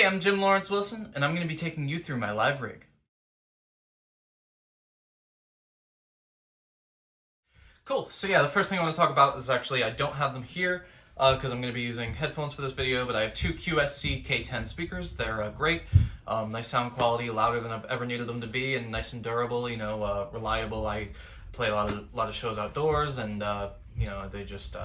I'm Jim Lawrence Wilson, and I'm going to be taking you through my live rig. Cool, so yeah, the first thing I want to talk about is actually I don't have them here because I'm going to be using headphones for this video, but I have two QSC K10 speakers. They're great, nice sound quality, louder than I've ever needed them to be, and nice and durable, reliable. I play a lot of shows outdoors, and they just,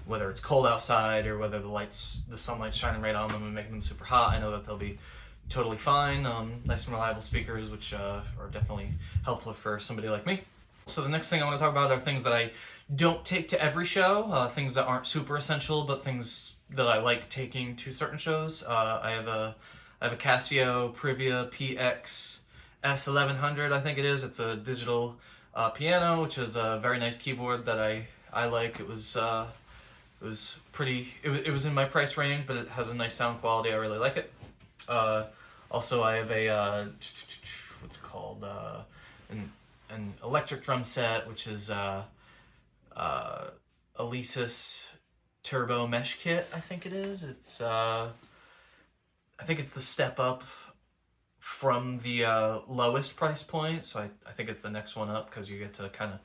whether it's cold outside or whether the sunlight's shining right on them and making them super hot, I know that they'll be totally fine. Nice and reliable speakers, which are definitely helpful for somebody like me. So the next thing I want to talk about are things that I don't take to every show, things that aren't super essential, but things that I like taking to certain shows. I have a Casio Privia PX S1100, I think it is. It's a digital piano, which is a very nice keyboard that I like. It was pretty. It was in my price range, but it has a nice sound quality. I really like it. Also, I have a what's it called an electric drum set, which is Alesis Turbo Mesh Kit, I think it is. I think it's the step up from the lowest price point, so I think it's the next one up because you get to kind of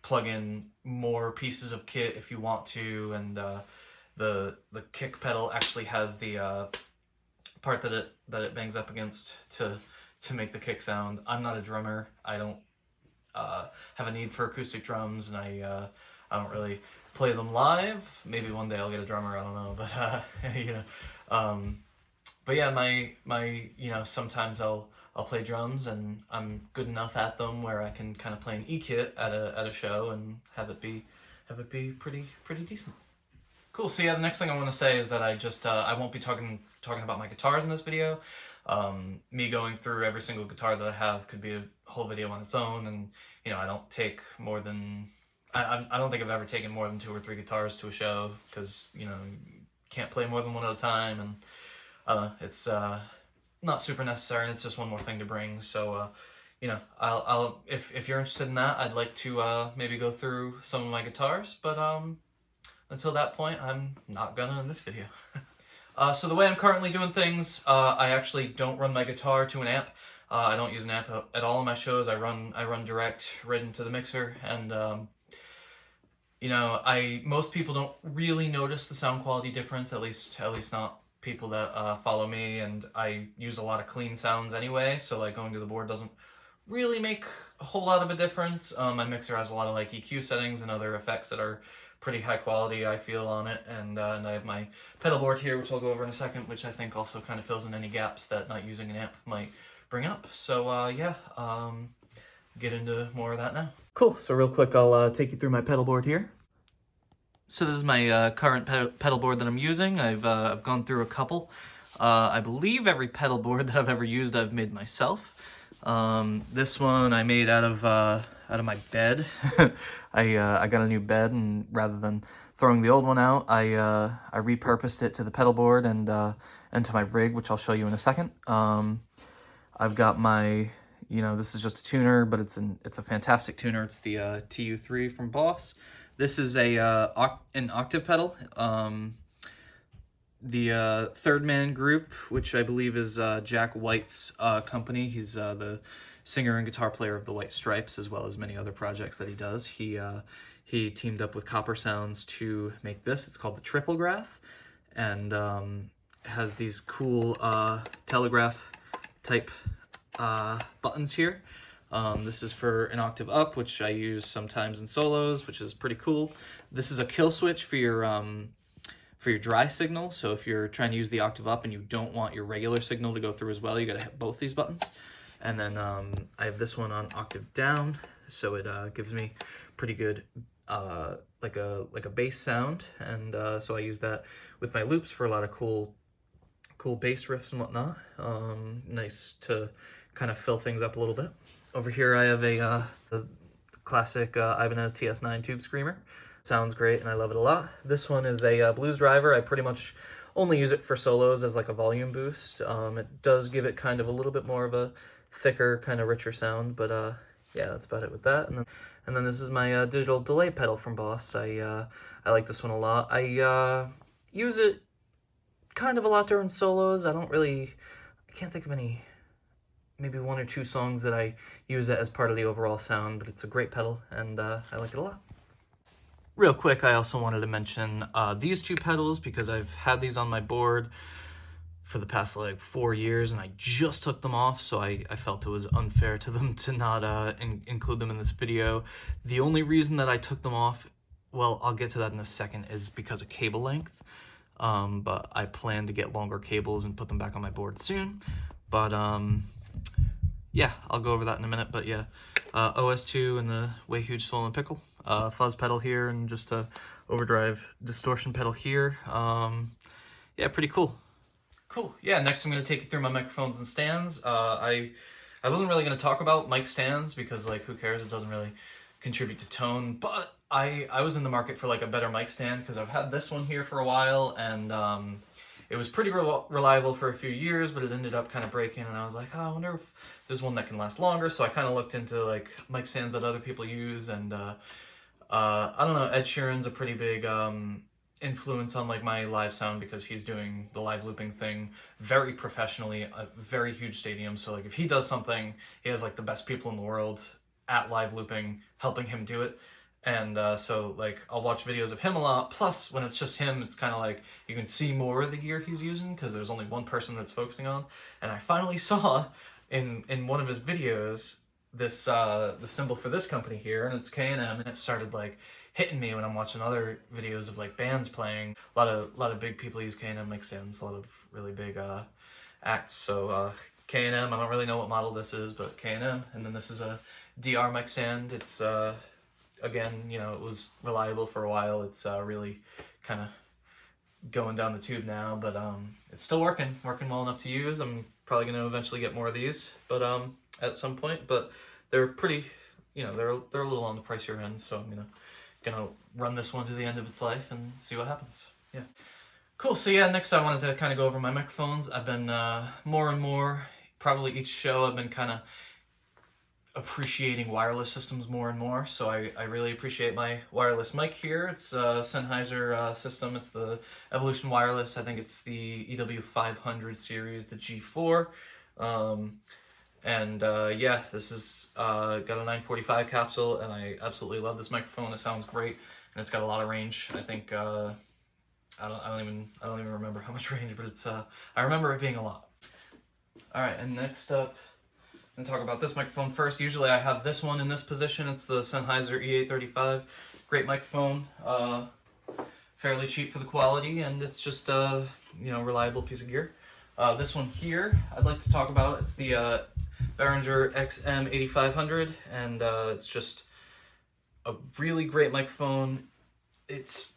plug in more pieces of kit if you want to, and the kick pedal actually has the part that it bangs up against to make the kick sound. I'm not a drummer. I don't have a need for acoustic drums, and I don't really play them live. Maybe one day I'll get a drummer. I don't know, but but yeah, my sometimes I'll play drums, and I'm good enough at them where I can kind of play an E-kit at a show and have it be pretty decent. Cool. So yeah, the next thing I want to say is that I won't be talking about my guitars in this video. Me going through every single guitar that I have could be a whole video on its own, and I don't take more than I don't think I've ever taken more than 2 or 3 guitars to a show because can't play more than one at a time, and it's not super necessary, and it's just one more thing to bring. So I'll if you're interested in that, I'd like to maybe go through some of my guitars, but until that point, I'm not gonna in this video. So the way I'm currently doing things, I actually don't run my guitar to an amp. I don't use an amp at all in my shows. I run direct right into the mixer, and most people don't really notice the sound quality difference. At least not people that follow me, and I use a lot of clean sounds anyway. So like going to the board doesn't really make a whole lot of a difference. My mixer has a lot of like EQ settings and other effects that are pretty high quality, I feel, on it, and I have my pedal board here, which I'll go over in a second, which I think also kind of fills in any gaps that not using an amp might bring up. So get into more of that now. Cool. So real quick, I'll take you through my pedal board here. So this is my current pedal board that I'm using. I've gone through a couple. I believe every pedal board that I've ever used I've made myself. This one I made out of my bed. I got a new bed, and rather than throwing the old one out, I repurposed it to the pedal board and to my rig, which I'll show you in a second. I've got my, this is just a tuner, but it's a fantastic tuner. It's the TU3 from Boss. This is an octave pedal. The Third Man Group, which I believe is Jack White's company. He's the singer and guitar player of the White Stripes, as well as many other projects that he does. He teamed up with Copper Sounds to make this. It's called the Triplegraph, and has these cool telegraph type buttons here. This is for an octave up, which I use sometimes in solos, which is pretty cool. This is a kill switch for your dry signal. So if you're trying to use the octave up and you don't want your regular signal to go through as well, you gotta hit both these buttons. And then I have this one on octave down, so it gives me pretty good like a bass sound, and so I use that with my loops for a lot of cool bass riffs and whatnot. Nice to kind of fill things up a little bit. Over here I have a classic Ibanez TS9 Tube Screamer. Sounds great, and I love it a lot. This one is a Blues Driver. I pretty much only use it for solos as like a volume boost. It does give it kind of a little bit more of a thicker, kind of richer sound, but yeah, that's about it with that. And then this is my digital delay pedal from Boss. I like this one a lot. I use it kind of a lot during solos. I can't think of any, maybe one or two songs that I use it as part of the overall sound, but it's a great pedal, and I like it a lot. Real quick, I also wanted to mention these two pedals, because I've had these on my board for the past like 4 years, and I just took them off, so I felt it was unfair to them to not include them in this video. The only reason that I took them off, well, I'll get to that in a second, is because of cable length. But I plan to get longer cables and put them back on my board soon. But yeah, I'll go over that in a minute. But yeah, OS2 and the Way Huge Swollen Pickle. Fuzz pedal here, and just a overdrive distortion pedal here. Yeah, pretty cool. Cool. Yeah, next I'm going to take you through my microphones and stands. I wasn't really going to talk about mic stands because, like, who cares? It doesn't really contribute to tone. But I was in the market for, like, a better mic stand because I've had this one here for a while, and it was pretty reliable for a few years, but it ended up kind of breaking, and I was like, oh, I wonder if there's one that can last longer. So I kind of looked into, like, mic stands that other people use, and I don't know, Ed Sheeran's a pretty big influence on like my live sound because he's doing the live looping thing very professionally, a very huge stadium. So like if he does something, he has like the best people in the world at live looping helping him do it. And so like I'll watch videos of him a lot. Plus when it's just him, it's kind of like you can see more of the gear he's using because there's only one person that's focusing on. And I finally saw in one of his videos this the symbol for this company here, and it's K&M, and it started like hitting me when I'm watching other videos of like bands playing. A lot of big people use K&M mic stands, a lot of really big acts. So K&M, I don't really know what model this is, but K&M, and then this is a DR mic stand. It's again, you know, it was reliable for a while. It's really kind of going down the tube now, but it's still working well enough to use. I'm probably going to eventually get more of these, but at some point. But they're pretty, you know, they're a little on the pricier end, so I'm gonna run this one to the end of its life and see what happens. Yeah, cool. So yeah, next I wanted to kind of go over my microphones. I've been more and more, probably each show, I've been kind of appreciating wireless systems more and more. So I really appreciate my wireless mic here. It's a Sennheiser system. It's the Evolution Wireless. I think it's the EW500 series, the G4. Yeah, this is got a 945 capsule, and I absolutely love this microphone. It sounds great, and it's got a lot of range. I think I don't even remember how much range, but it's I remember it being a lot. All right, and next up, I'm gonna talk about this microphone first. Usually I have this one in this position. It's the Sennheiser E835. Great microphone, fairly cheap for the quality, and it's just a reliable piece of gear. This one here I'd like to talk about. It's the Behringer XM8500, and it's just a really great microphone. It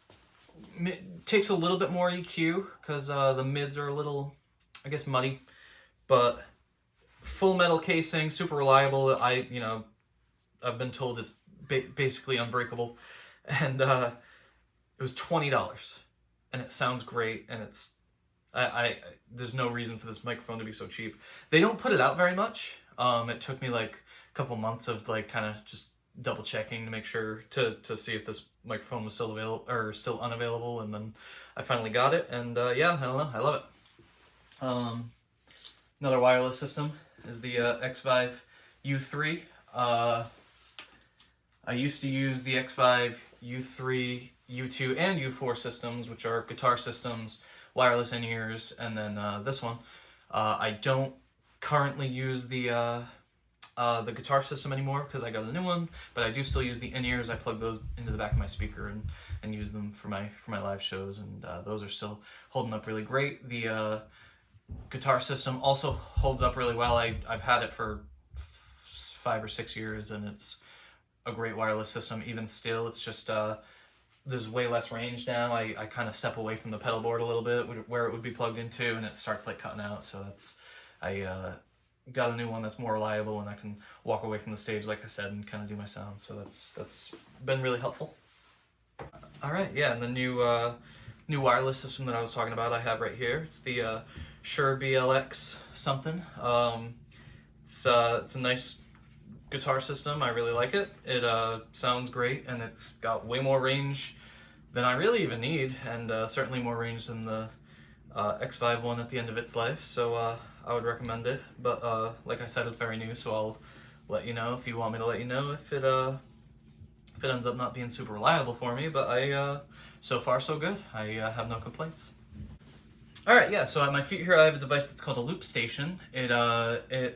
takes a little bit more EQ because the mids are a little, I guess, muddy, but full metal casing, super reliable. I've been told it's basically unbreakable, and it was $20, and it sounds great, and it's there's no reason for this microphone to be so cheap. They don't put it out very much. It took me like a couple months of like kind of just double checking to make sure to see if this microphone was still available or still unavailable, and then I finally got it, and yeah, I don't know, I love it. Another wireless system is the X5 U3. I used to use the X5 U3, U2, and U4 systems, which are guitar systems, wireless in-ears, and then this one. I don't currently use the guitar system anymore because I got a new one, but I do still use the in-ears. I plug those into the back of my speaker and use them for my live shows, and those are still holding up really great. The guitar system also holds up really well. I've had it for 5 or 6 years, and it's a great wireless system. Even still, it's just there's way less range now. I kind of step away from the pedal board a little bit where it would be plugged into, and it starts like cutting out. So I got a new one that's more reliable, and I can walk away from the stage, like I said, and kind of do my sound. So that's been really helpful. All right, yeah, and the new wireless system that I was talking about, I have right here. It's the Shure BLX something. It's a nice guitar system. I really like it. It sounds great, and it's got way more range than I really even need, and certainly more range than the X5 one at the end of its life, so I would recommend it. But like I said, it's very new, so I'll let you know if you want me to let you know if it ends up not being super reliable for me. But so far so good. I have no complaints. All right, yeah. So at my feet here, I have a device that's called a loop station. It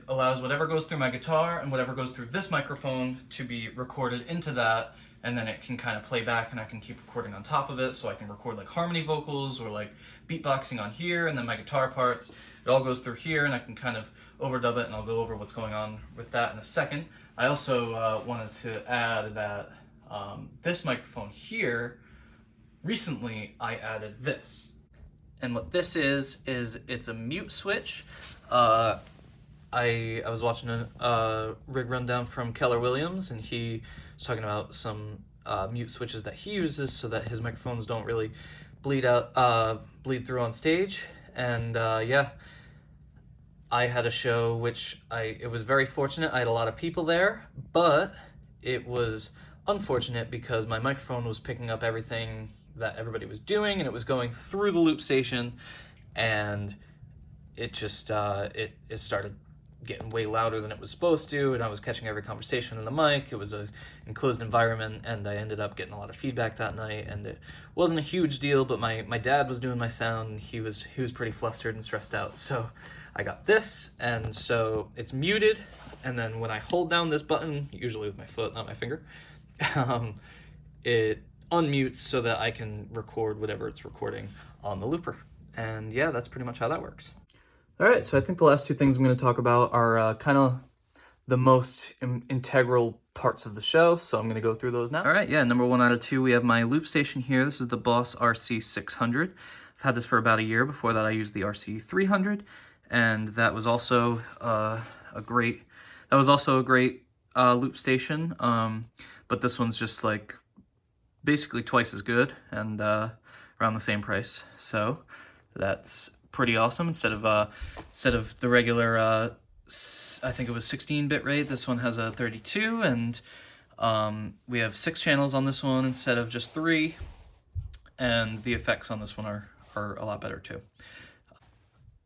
allows whatever goes through my guitar and whatever goes through this microphone to be recorded into that, and then it can kind of play back, and I can keep recording on top of it. So I can record like harmony vocals or like beatboxing on here, and then my guitar parts. It all goes through here, and I can kind of overdub it, and I'll go over what's going on with that in a second. I also wanted to add that this microphone here, recently I added this. And what this is it's a mute switch. I was watching a rig rundown from Keller Williams, and he was talking about some mute switches that he uses so that his microphones don't really bleed through on stage. And yeah, I had a show which it was very fortunate. I had a lot of people there, but it was unfortunate because my microphone was picking up everything that everybody was doing, and it was going through the loop station, and it just it started getting way louder than it was supposed to, and I was catching every conversation in the mic. It was an enclosed environment, and I ended up getting a lot of feedback that night, and it wasn't a huge deal, but my dad was doing my sound, and he was pretty flustered and stressed out. So I got this, and so it's muted, and then when I hold down this button, usually with my foot, not my finger, it unmutes so that I can record whatever it's recording on the looper. And yeah, that's pretty much how that works. All right, so I think the last two things I'm going to talk about are kind of the most integral parts of the show, so I'm going to go through those now. All right, yeah, number 1 out of 2, we have my loop station here. This is the Boss RC600. I've had this for about a year. Before that, I used the RC300, and that was also a great loop station. But this one's just like basically twice as good and around the same price. So that's pretty awesome. Instead of the regular, I think it was 16-bit rate, this one has a 32, and we have 6 channels on this one instead of just 3, and the effects on this one are a lot better too.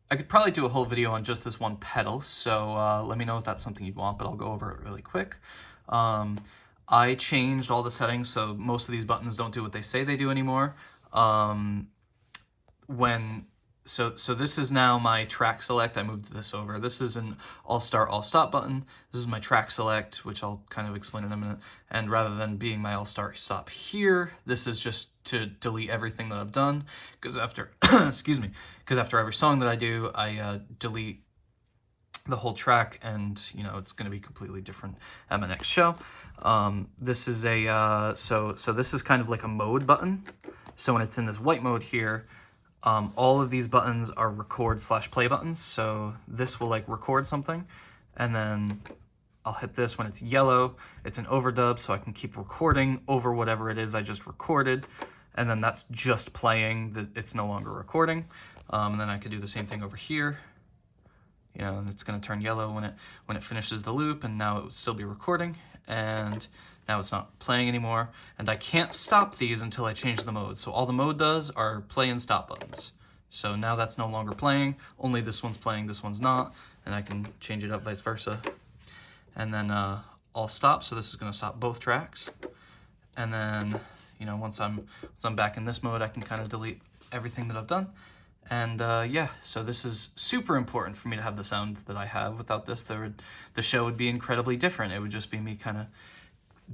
I could probably do a whole video on just this one pedal, so let me know if that's something you'd want, but I'll go over it really quick. I changed all the settings, so most of these buttons don't do what they say they do anymore. So this is now my track select. I moved this over. This is an all start, all stop button. This is my track select, which I'll kind of explain in a minute. And rather than being my all start stop here, this is just to delete everything that I've done. Because after, excuse me, because after every song that I do, I delete the whole track, and you know it's going to be completely different at my next show. This is a so this is kind of like a mode button. So when it's in this white mode here, all of these buttons are record/play buttons. So this will like record something, and then I'll hit this when it's yellow. It's an overdub, so I can keep recording over whatever it is I just recorded, and then that's just playing. It's no longer recording. And then I could do the same thing over here. You know, and it's going to turn yellow when it finishes the loop, and now it would still be recording, and now it's not playing anymore. And I can't stop these until I change the mode. So all the mode does are play and stop buttons. So now that's no longer playing, only this one's playing, this one's not, and I can change it up vice versa. And then all stop, so this is going to stop both tracks. And then, you know, once I'm back in this mode, I can kind of delete everything that I've done. And yeah, so this is super important for me to have the sound that I have. Without this, the show would be incredibly different. It would just be me kind of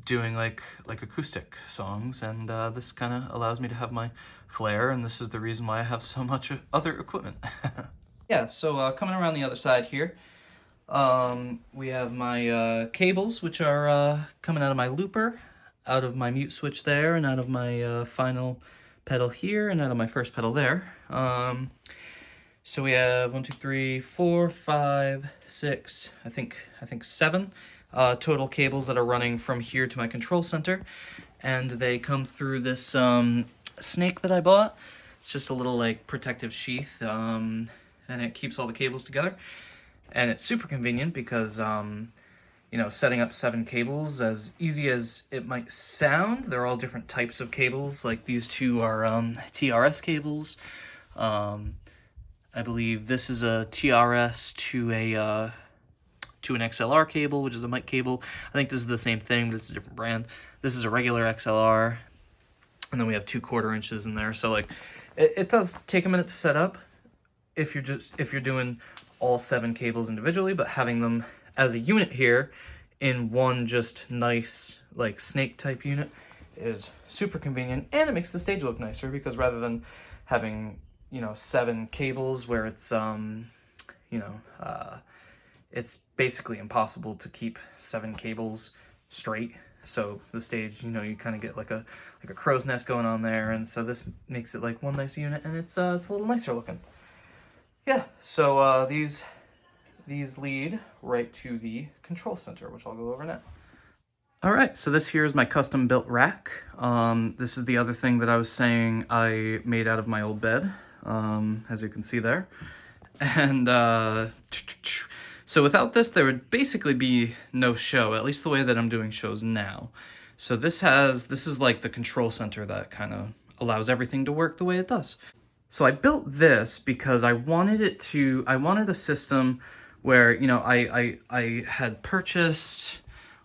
doing like acoustic songs, and this kind of allows me to have my flair, and this is the reason why I have so much other equipment. Yeah, so coming around the other side here, we have my cables, which are coming out of my looper, out of my mute switch there, and out of my final pedal here, and out of my first pedal there. So we have 1, 2, 3, 4, 5, 6, I think 7 total cables that are running from here to my control center, and they come through this snake that I bought. It's just a little like protective sheath, and it keeps all the cables together, and it's super convenient because you know, setting up 7 cables, as easy as it might sound, they're all different types of cables. Like these two are TRS cables. I believe this is a TRS to a to an XLR cable, which is a mic cable. I think this is the same thing, but it's a different brand. This is a regular XLR, and then we have 2/4 inches in there. So like, it does take a minute to set up if you're doing all 7 cables individually, but having them as a unit here in one just nice like snake type unit is super convenient, and it makes the stage look nicer because rather than having 7 cables where it's it's basically impossible to keep 7 cables straight. So the stage, you kind of get like a crow's nest going on there, and so this makes it like one nice unit, and it's a little nicer looking. Yeah, so these lead right to the control center, which I'll go over now. All right, so this here is my custom built rack. This is the other thing that I was saying I made out of my old bed, as you can see there. And so without this, there would basically be no show, at least the way that I'm doing shows now. So this is like the control center that kind of allows everything to work the way it does. So I built this because I wanted a system where, I had purchased,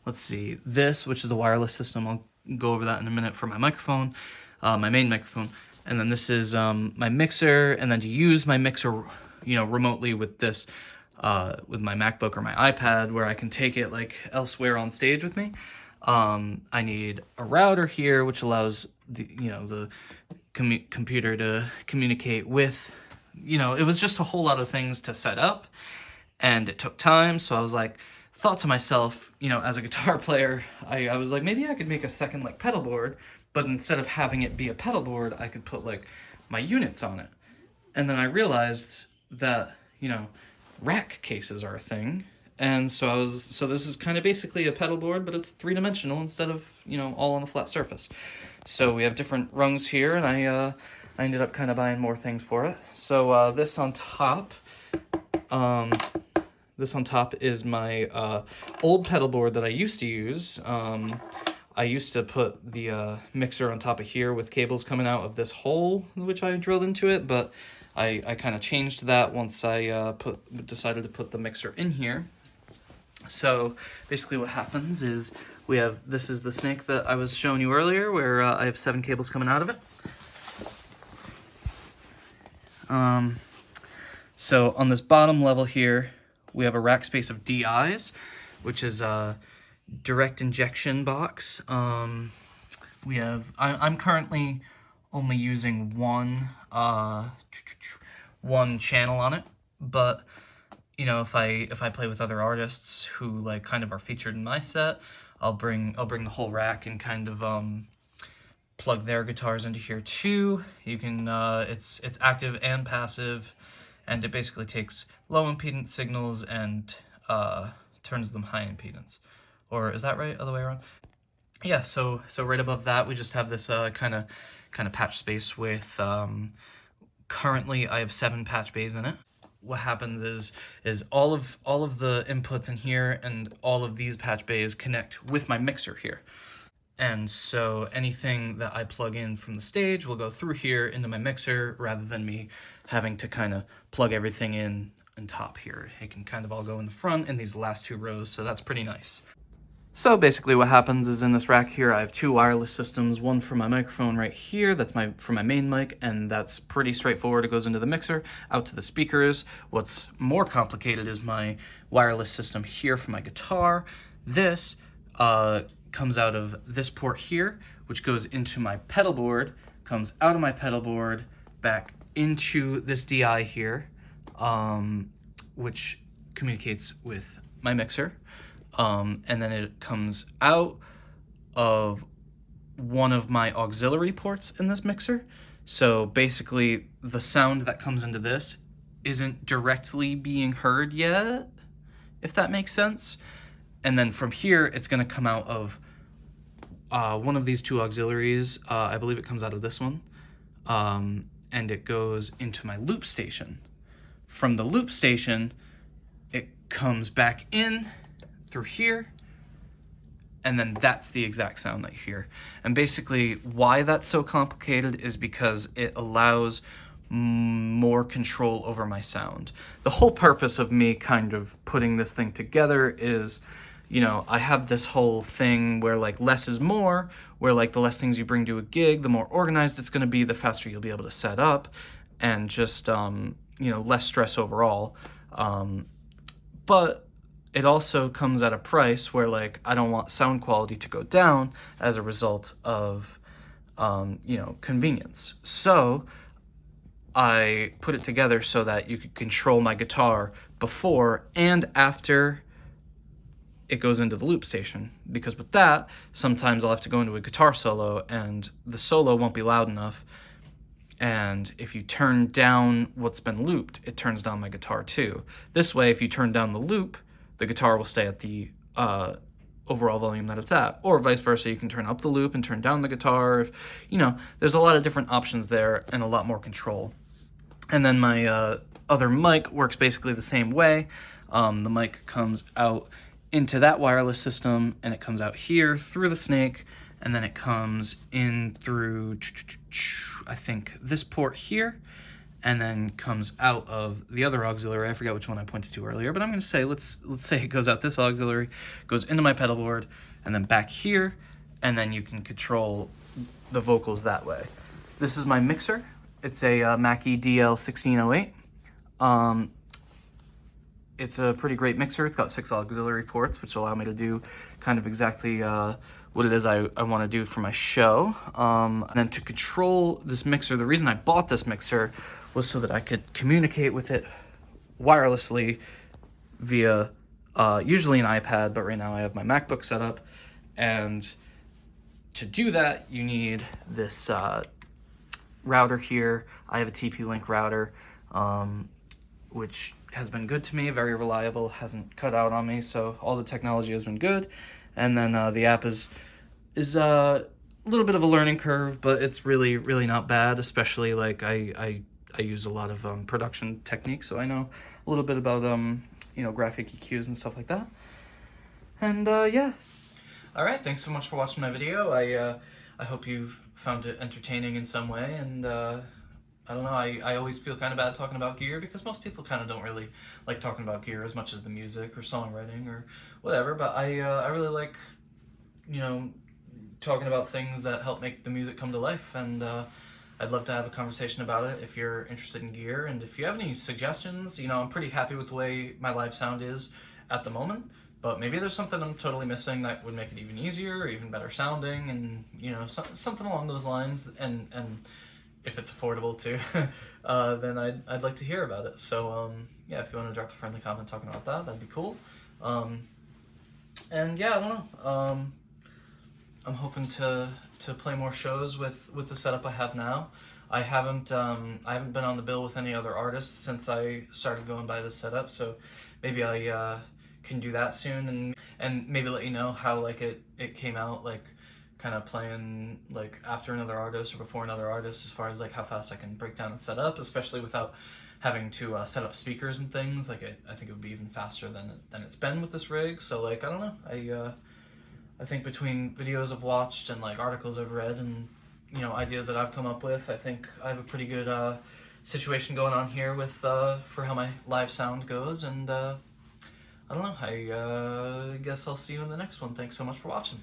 let's see, this, which is a wireless system. I'll go over that in a minute for my microphone, my main microphone. And then this is my mixer, and then to use my mixer, remotely with this, with my MacBook or my iPad, where I can take it like elsewhere on stage with me. I need a router here, which allows the computer to communicate with, it was just a whole lot of things to set up, and it took time. So I was like, thought to myself, as a guitar player, I was like, maybe I could make a second like pedal board, but instead of having it be a pedal board, I could put like my units on it. And then I realized that, rack cases are a thing. And so this is kind of basically a pedal board, but it's 3-dimensional instead of, all on a flat surface. So we have different rungs here, and I ended up kind of buying more things for it. So this on top is my old pedal board that I used to use. I used to put the mixer on top of here with cables coming out of this hole, which I drilled into it, but I kind of changed that once I decided to put the mixer in here. So basically what happens is this is the snake that I was showing you earlier, where I have 7 cables coming out of it. So on this bottom level here, we have a rack space of DIs, which is a direct injection box. I'm currently only using one channel on it, but if I play with other artists who like kind of are featured in my set, I'll bring the whole rack and kind of plug their guitars into here too. You can it's active and passive, and it basically takes low impedance signals and turns them high impedance. Or is that right? Other way around? Yeah. So right above that, we just have this kind of patch space with currently I have 7 patch bays in it. What happens is all of the inputs in here and all of these patch bays connect with my mixer here. And so anything that I plug in from the stage will go through here into my mixer, rather than me having to kind of plug everything in on top here. It can kind of all go in the front in these last 2 rows, so that's pretty nice. So basically what happens is in this rack here, I have 2 wireless systems, one for my microphone right here, that's for my main mic, and that's pretty straightforward. It goes into the mixer, out to the speakers. What's more complicated is my wireless system here for my guitar. This comes out of this port here, which goes into my pedal board, comes out of my pedal board, back into this DI here, which communicates with my mixer. And then it comes out of one of my auxiliary ports in this mixer. So basically the sound that comes into this isn't directly being heard yet, if that makes sense. And then from here, it's going to come out of one of these 2 auxiliaries. I believe it comes out of this one. And it goes into my loop station. From the loop station, it comes back in through here, and then that's the exact sound that you hear. And basically why that's so complicated is because it allows more control over my sound. The whole purpose of me kind of putting this thing together is, you know, I have this whole thing where like less is more, where like the less things you bring to a gig, the more organized it's going to be, the faster you'll be able to set up, and just, you know, less stress overall. But it also comes at a price where like I don't want sound quality to go down as a result of, you know, convenience. So I put it together so that you could control my guitar before and after it goes into the loop station, because with that, sometimes I'll have to go into a guitar solo and the solo won't be loud enough. And if you turn down what's been looped, it turns down my guitar too. This way, if you turn down the loop, the guitar will stay at the overall volume that it's at, or vice versa. You can turn up the loop and turn down the guitar. You know, there's a lot of different options there and a lot more control. And then my other mic works basically the same way. The mic comes out into that wireless system, and it comes out here through the snake, and then it comes in through, I think, this port here, and then comes out of the other auxiliary. I forgot which one I pointed to earlier, but I'm going to say, let's say it goes out this auxiliary, goes into my pedal board, and then back here, and then you can control the vocals that way. This is my mixer. It's a Mackie DL1608. It's a pretty great mixer. It's got 6 auxiliary ports, which allow me to do kind of exactly what it is I want to do for my show. And then to control this mixer, the reason I bought this mixer was so that I could communicate with it wirelessly via usually an iPad, but right now I have my MacBook set up. And to do that, you need this router here. I have a TP-Link router, which has been good to me, very reliable, hasn't cut out on me, so all the technology has been good. And then the app is a little bit of a learning curve, but it's really, really not bad, especially like I use a lot of production techniques, so I know a little bit about, you know, graphic EQs and stuff like that. And yes. All right, thanks so much for watching my video. I hope you found it entertaining in some way, and I don't know, I always feel kind of bad talking about gear because most people kind of don't really like talking about gear as much as the music or songwriting or whatever, but I really like, you know, talking about things that help make the music come to life, and I'd love to have a conversation about it if you're interested in gear. And if you have any suggestions, you know, I'm pretty happy with the way my live sound is at the moment, but maybe there's something I'm totally missing that would make it even easier or even better sounding, and, you know, something along those lines, and if it's affordable too, then I'd like to hear about it. So yeah, if you want to drop a friendly comment talking about that, that'd be cool. And yeah, I don't know. I'm hoping to play more shows with the setup I have now. I haven't been on the bill with any other artists since I started going by this setup, so maybe I can do that soon, and maybe let you know how like it came out, like kind of playing like after another artist or before another artist, as far as like how fast I can break down and set up, especially without having to set up speakers and things. Like I think it would be even faster than it's been with this rig. So like, I don't know, I think between videos I've watched and like articles I've read and, you know, ideas that I've come up with, I think I have a pretty good situation going on here with for how my live sound goes. And I don't know, I guess I'll see you in the next one. Thanks so much for watching.